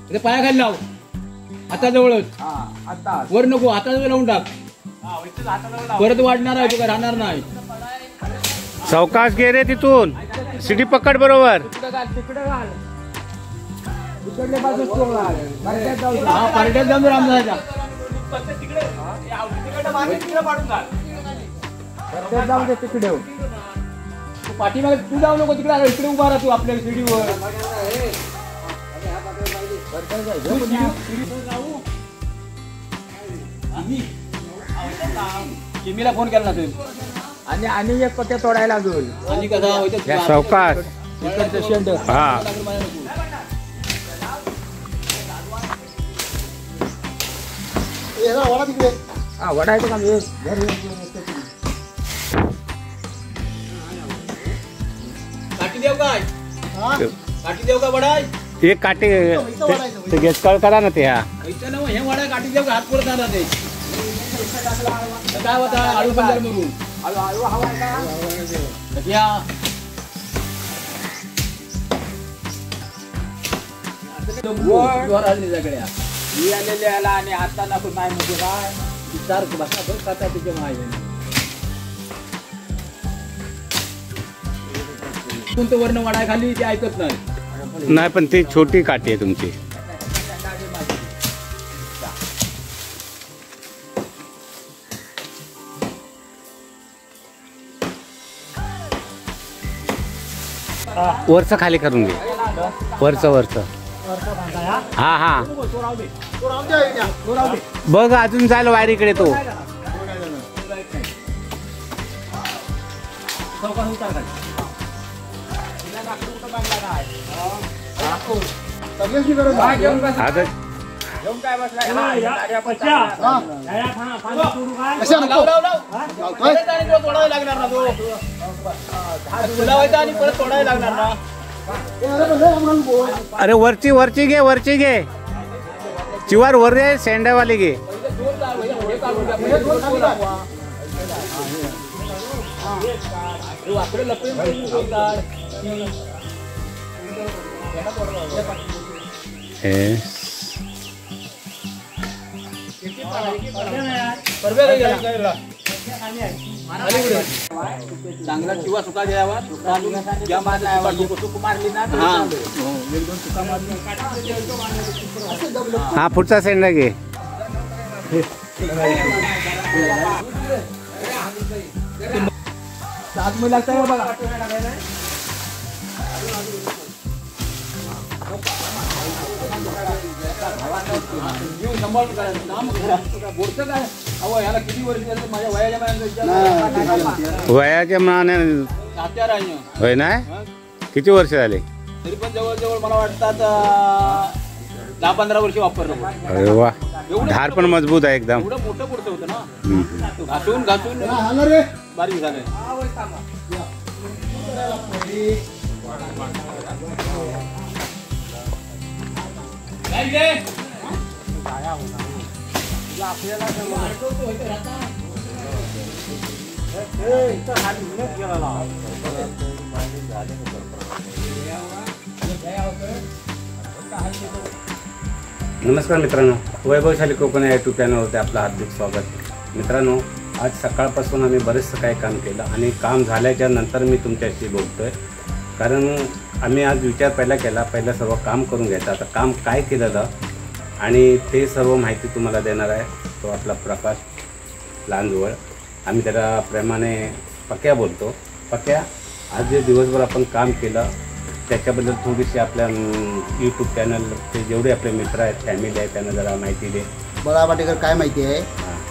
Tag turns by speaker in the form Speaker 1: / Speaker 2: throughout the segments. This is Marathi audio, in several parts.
Speaker 1: ते पायाखाली लाव, हाताजवळच. वर नको, हाताजवळ लावून टाक. परत वाढणार आहे, तुका राहणार नाही.
Speaker 2: सावकाश घे रे तिथून, सिटी पकड बरोबर.
Speaker 1: हा पार्ट्यात जाऊन रामदासाच्या तिकडे पाठीमागे तू जाऊ नको, तिकडे इकडे उभा राहा तू आपल्या सीडीवर. चिमीला फोन केला ना तू, आणि एक पत्त्या तोडायला लागेल. आणि कसा
Speaker 2: सावकाश
Speaker 1: शेंड.
Speaker 2: हा
Speaker 1: वडा आहे का काठी देऊ काय? काठी देऊ का वडा?
Speaker 2: एक काटे ते गॅस कळ करा ना. ते हा
Speaker 1: हे वडा काठी देऊ का? हात पुरत आणा ते काय होता आळू बंदर म्हणून आलेले आणि आता नको नाही म्हणजे काय विचार बसा बघ खाता तिचे माहिती कोणतं वर्ण वडा खाली ते ऐकत नाही.
Speaker 2: नाही, पण ती छोटी काठी आहे तुमची. वरचं खाली करून घे, वरचं. हा हा बघ, अजून जायला वायरीकडे तो. अरे वरची घे चिवार वर रे, शेंड्यावाली घे.
Speaker 1: चांगला किंवा सुका घ्यावा.
Speaker 2: हा पुढचा शेंडा घे.
Speaker 1: बघा
Speaker 2: वयाच्या मानाने होय ना. किती वर्ष झाले?
Speaker 1: तरी पण जवळ मला वाटतात 10-15 वर्ष वापरलं.
Speaker 2: अरे वा, धार पण मजबूत आहे एकदम.
Speaker 1: एवढं मोठं पुढचं होतं ना, घासून बारीक झालंय.
Speaker 2: नमस्कार मित्रांनो, वैभवशाली कोकण या यूट्यूब चॅनलवरती आपलं हार्दिक स्वागत. मित्रांनो, आज सकाळपासून आम्ही बरेचसं काही काम केलं आणि काम झाल्याच्या नंतर मी तुमच्याशी बोलतोय. कारण आम्ही आज विचार पहिला सर्व काम करून घ्यायचं. आता काम काय केलेलं आणि ते सर्व माहिती तुम्हाला देणार आहे तो आपला प्रकाश लांजवळ. आम्ही त्याला प्रेमाने पक्या बोलतो. पक्या, आज जे दिवसभर आपण काम केलं त्याच्याबद्दल थोडीशी आपल्या यूट्यूब चॅनलचे जेवढे आपले मित्र आहेत, फॅमिली आहे, त्यांना जरा माहिती दे.
Speaker 3: मला पाटेकर, काय माहिती आहे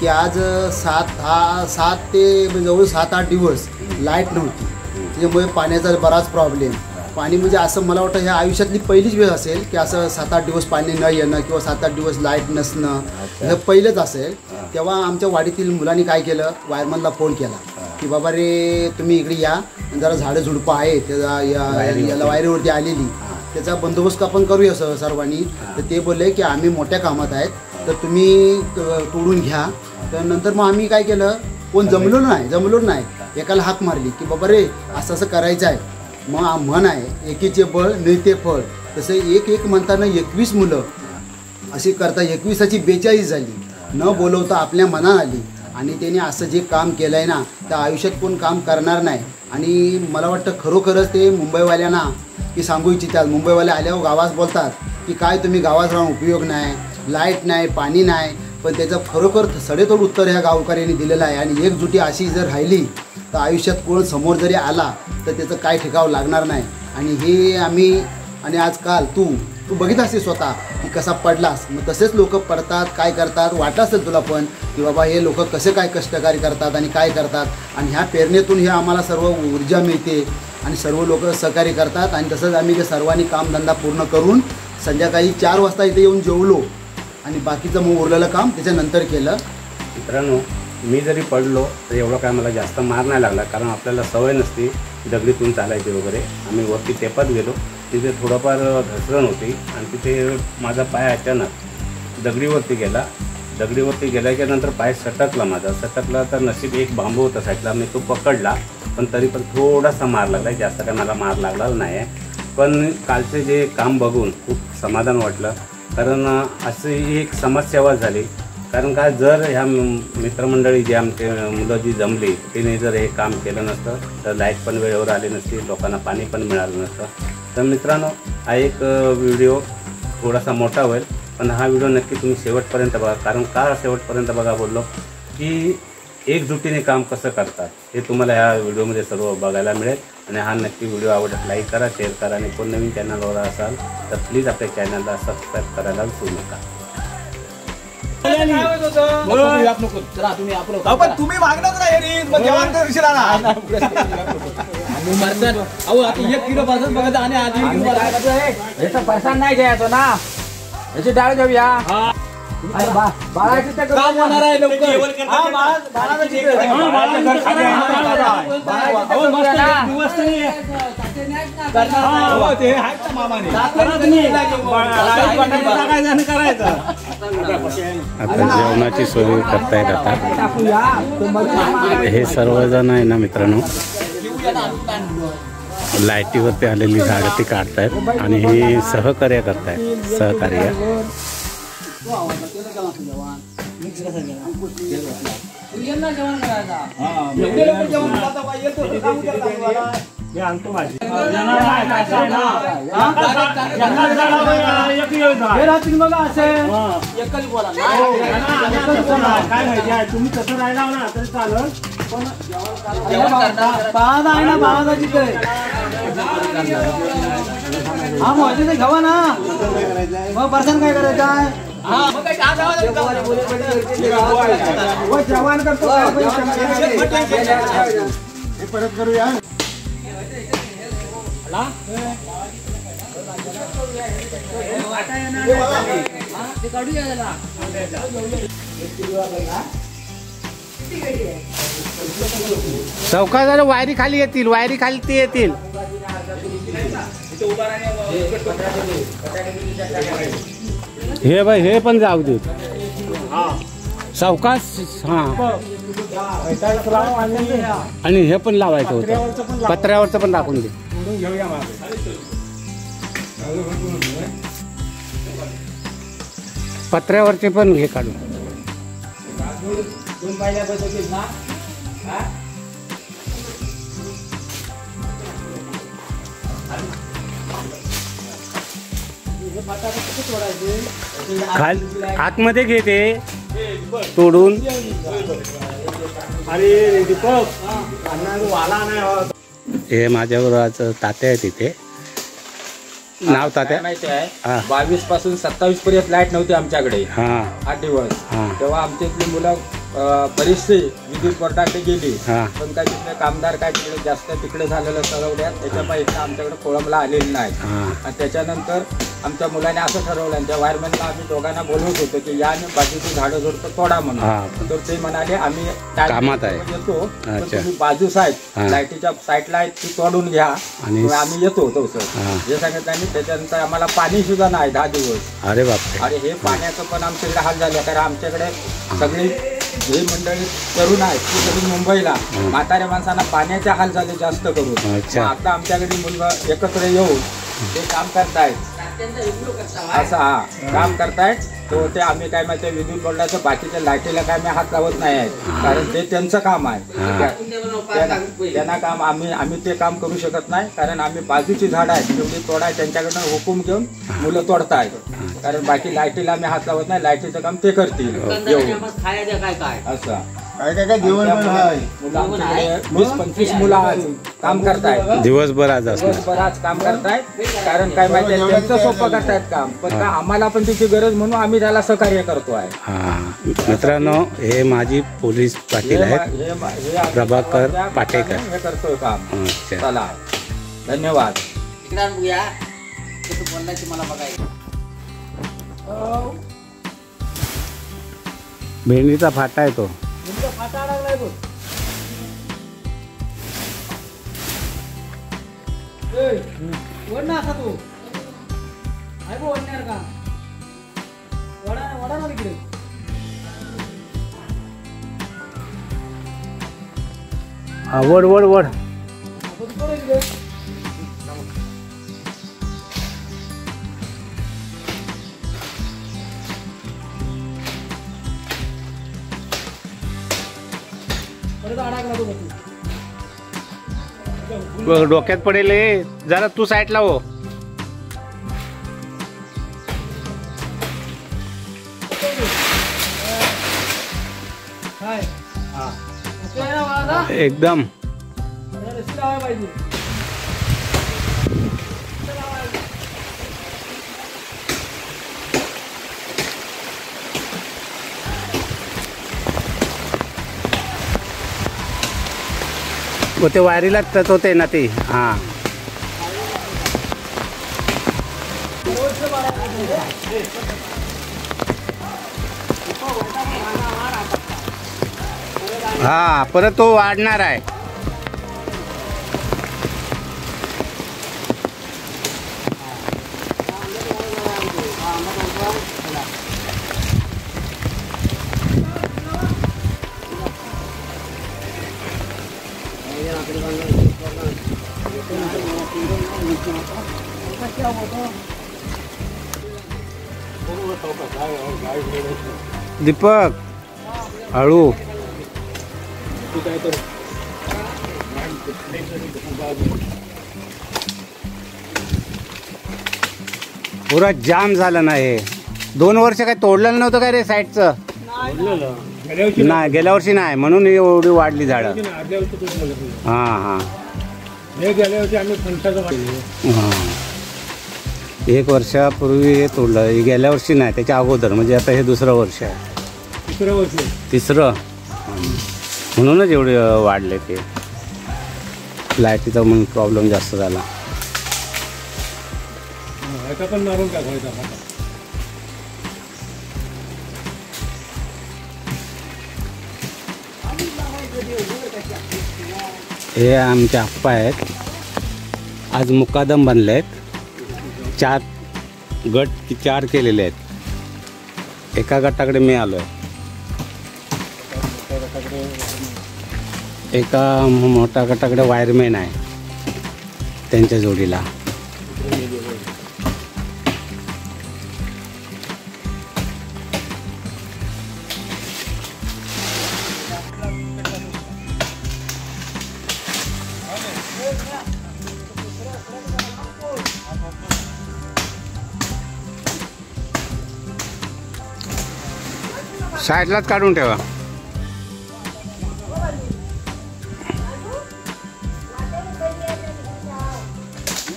Speaker 3: की आज 7 ते जवळ 7-8 दिवस लाईट नव्हती. त्याच्यामुळे पाण्याचा बराच प्रॉब्लेम. पाणी म्हणजे असं मला वाटतं ह्या आयुष्यातली पहिलीच वेळ असेल की असं 7-8 दिवस पाणी न येणं किंवा 7-8 दिवस लाईट नसणं हे पहिलंच असेल. तेव्हा आमच्या वाडीतील मुलांनी काय केलं, वायरमनला फोन केला की बाबा रे तुम्ही इकडे या, जरा झाडं झुडपं आहे त्याचा याला वायरीवरती आलेली, त्याचा बंदोबस्त आपण करूया सर्वांनी. तर ते बोलले की आम्ही मोठ्या कामात आहेत, तर तुम्ही तोडून घ्या. तर नंतर मग आम्ही काय केलं, कोण जमलो नाही, एकाला हाक मारली की बाबा रे असं करायचं आहे. मग म्हण आहे, एकीचे बळ मिळते फळ. तसं एक म्हणताना 21 मुलं अशी करता 21ची 42 झाली, न बोलवता आपल्या मनात आली. आणि त्याने असं जे काम केलं आहे ना, त्या आयुष्यात कोण काम करणार नाही. आणि मला वाटतं खरोखरच ते मुंबईवाल्यांना की सांगू इच्छितात. मुंबईवाले आल्यावर गावात बोलतात की काय तुम्ही गावात राहून उपयोग नाही, लाईट नाही, पाणी नाही, पण त्याचं खरोखर सडेतोड उत्तर ह्या गावकऱ्यांनी दिलेलं आहे. आणि एकजुटी अशी जर राहिली तर आयुष्यात कोण समोर जरी आला तर त्याचं काय ठिकाव लागणार नाही. आणि हे आम्ही आणि आजकाल तू बघित असते स्वतः की कसा पडलास, मग तसेच लोक पडतात, काय करतात. वाटलं असेल तुला पण की बाबा हे लोक कसे काय कष्टकारी करतात आणि काय करतात. आणि ह्या पेरणीतून हे आम्हाला सर्व ऊर्जा मिळते आणि सर्व लोक सहकार्य करतात. आणि तसंच आम्ही ते सर्वांनी कामधंदा पूर्ण करून संध्याकाळी 4 वाजता इथे येऊन जेवलो आणि बाकीचं मग उरलेलं काम त्याच्यानंतर केलं.
Speaker 2: मित्रांनो, मी जरी पडलो तर एवढं काय मला जास्त मार नाही लागला, कारण आपल्याला सवय नसती दगडीतून चालायची वगैरे. आम्ही वरती टेपात गेलो, तिथे थोडंफार घसरण होती आणि तिथे माझा पाय अचानक दगडीवरती गेला. दगडीवरती गेल्याच्या नंतर पाय सटकला, माझा सटकला तर नशीब एक बांबू होता साईडला, मी तो पकडला, पण तरी पण थोडासा मार लागला, जास्त काय मला मार लागला नाही आहे. पण कालचे जे काम बघून खूप समाधान वाटलं, कारण अशी एक समाजसेवा झाली. कारण काय, जर ह्या मित्रमंडळी जी आमचे मुलं जी जमली तिने जर हे काम केलं नसतं तर लाईट पण वेळेवर आली नसती, लोकांना पाणी पण मिळालं नसतं. तर मित्रांनो, हा एक व्हिडिओ थोडासा मोठा होईल, पण हा व्हिडिओ नक्की तुम्ही शेवटपर्यंत बघा. कारण का शेवटपर्यंत बघा बोललो की एकजुटीने काम कसं करतात हे तुम्हाला ह्या व्हिडिओमध्ये सर्व बघायला मिळेल. आणि हा नक्की व्हिडिओ आवडला लाईक करा, शेअर करा. आणि कोण नवीन चॅनलवर असाल तर प्लीज आपल्या चॅनलला सबस्क्राईब करायला विसरू नका.
Speaker 1: तुम्ही मागणार नाही आता 1 किलो पासून बघा आणि आधी
Speaker 4: पैसा नाही द्यायचो ना, याची डाळ घेऊया.
Speaker 1: काम होणार आहे लवकर.
Speaker 2: आता जेवणाची सोय करतायत. आता हे सर्वजण आहे ना मित्रांनो, लाईटीवरती आलेली झाडं ती काढतायत आणि हे सहकार्य करतायत. सहकार्य
Speaker 4: तुम्ही कसं राहिला ना तरी चालेल, पण हा माहिती ते घ्यावा ना, मग पर्सन काय करायचं आहे. जवान करतो परत करूया.
Speaker 2: चौकात वायरी खाली येतील, वायरी खाली ते येतील. हे बाई हे पण जाऊ दे सावकाश. हा, आणि हे पण लावायचं होतं, पत्र्यावरचं पण दाखवून दे. पत्र्यावरचे पण हे काढून. खाल आतमध्ये घे ते तोडून. हे माझ्याबरोबर आज तात्या आहे तिथे. नाव तात्या
Speaker 4: माहिती आहे, 22 पासून 27 पर्यंत लाईट नव्हती आमच्याकडे. 8 दिवस. तेव्हा आमच्या इथली मुलं बरीचशी विद्युत कोर्टाकडे गेली, पण काय तिकडे कामदार काय तिकडे जास्त तिकडे झालेलं ठरवल्यात, त्याच्यामुळे आमच्याकडे कोळंबला आलेली नाही. आणि त्याच्यानंतर आमच्या मुलाने असं ठरवलं, त्या वायरमॅनला आम्ही दोघांना बोलवत होतो की या बाजूची झाडं जोडतो तोडा म्हणून. तर ते म्हणाले आम्ही
Speaker 2: कामात
Speaker 4: येतो, तुम्ही बाजू साईड लाईटीच्या साईडला आहेत ती तोडून घ्या, आम्ही येतो तसं जे सांगितलं. आणि त्याच्यानंतर आम्हाला पाणी सुद्धा नाही 10 दिवस.
Speaker 2: अरे बापरे.
Speaker 4: अरे हे पाण्याचं पण आमच्याकडे हाल झाले, कारण आमच्याकडे सगळी जे मंडळी तरुण आहेत ती सगळी मुंबईला, म्हाताऱ्या माणसांना पाण्याचे हाल झाले जास्त करून. आता आमच्याकडे मुलगा एकत्र येऊन ते काम करतायत. असं काम करतायत. तो ते आम्ही काय माहिती विद्युत बोर्डाचं बाकीच्या लाईटीला काय आम्ही हात लावत नाही आहे, कारण ते त्यांचं काम आहे. त्यांना काम आम्ही ते काम करू शकत नाही, कारण आम्ही बाजूची झाडं आहेत तेवढी तोडाय त्यांच्याकडनं हुकूम घेऊन मुलं तोडतायत. कारण बाकी लाईटीला आम्ही हात लावत नाही, लाईटीचं काम ते करतील. असं
Speaker 3: काय जेवण
Speaker 4: 20-25 मुलं आज काम करतायत,
Speaker 2: दिवसभर आज
Speaker 4: काम करतायत. कारण काय माहिती त्यांचं सोपं करतायत काम, पण का आम्हाला पण त्याची गरज म्हणून आम्ही त्याला सहकार्य करतो आहे.
Speaker 2: मित्रांनो, हे माजी पोलीस पाटील आहेत, प्रभाकर पाटेकर.
Speaker 4: हे करतोय काम. चला, धन्यवाद.
Speaker 2: भेंडीचा फाटा आहे तो. वड वड वड डोक्यात पडेल. जरा तू साईडला हो. एकदम ते वारीला होते ना ते. परत तो वाढणार आहे. दीपक हळू. पुरा जाम झालं ना हे. 2 वर्ष काय तोडलेलं नव्हतं काय रे साईडचं? नाही, गेल्या वर्षी नाही, म्हणून एवढी वाढली झाडं. हां. 1 वर्षापूर्वी हे तोडलं, गेल्या वर्षी नाही, त्याच्या अगोदर. म्हणजे आता हे 2रं वर्ष आहे. तिसरं. म्हणूनच एवढे वाढले ते. लाईटीचा म्हणून प्रॉब्लेम जास्त झाला. हे आमचे आप्पा आहेत. आज मुकादम बनले आहेत. 4 गट 4 केलेले आहेत. एका गटाकडे मी आलो आहे. एका मोठ्या गटाकडे वायरमॅन आहे, त्यांच्या जोडीला. साईडलाच काढून ठेवा.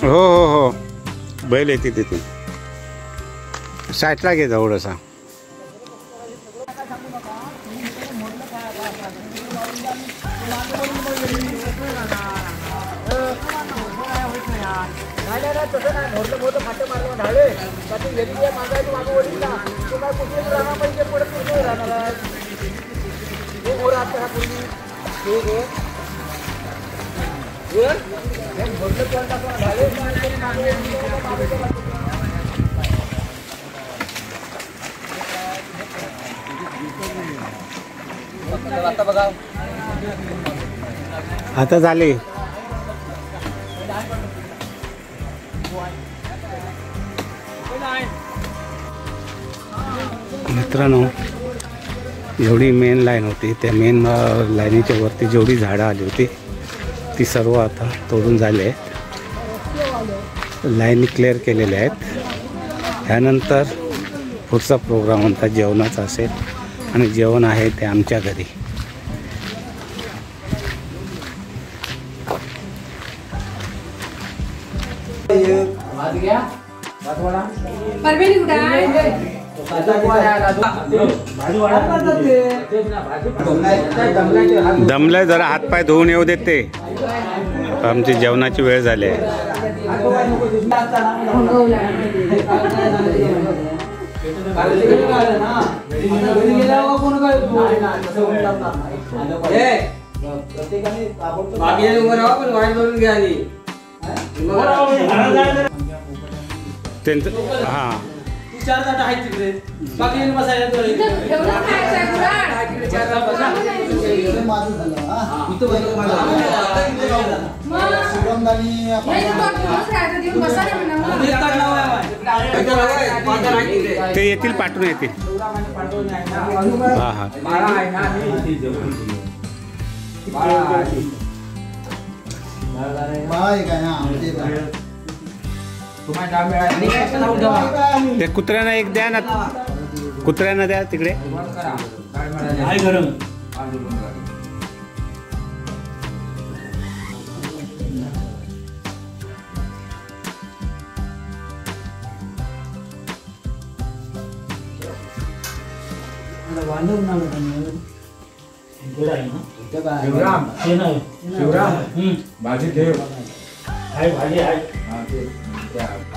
Speaker 2: हो, बैल येते तिथून. साईडला घे थोडंसा. आता झाले. मित्रांनो, जेवढी मेन लाईन होती त्या मेन लाईनीच्या वरती जेवढी झाडं आली होती ती सर्व आता तोडून झाले आहेत. लाईनी क्लिअर केलेल्या आहेत. ह्यानंतर पुढचा प्रोग्राम आमचा जेवणाचा असेल आणि जेवण आहे ते आमच्या घरी. दमलाय, जरा हातपाय धुवून येऊ देत. ते आमची जेवणाची वेळ झाली आहे. त्यांचं हां ते येतील, पाठवून येतील. हां हां ते कुत्र्यांना एक द्या ना, कुत्र्यांना द्या तिकडे.
Speaker 4: भाजी ठेव. भाजी आहे.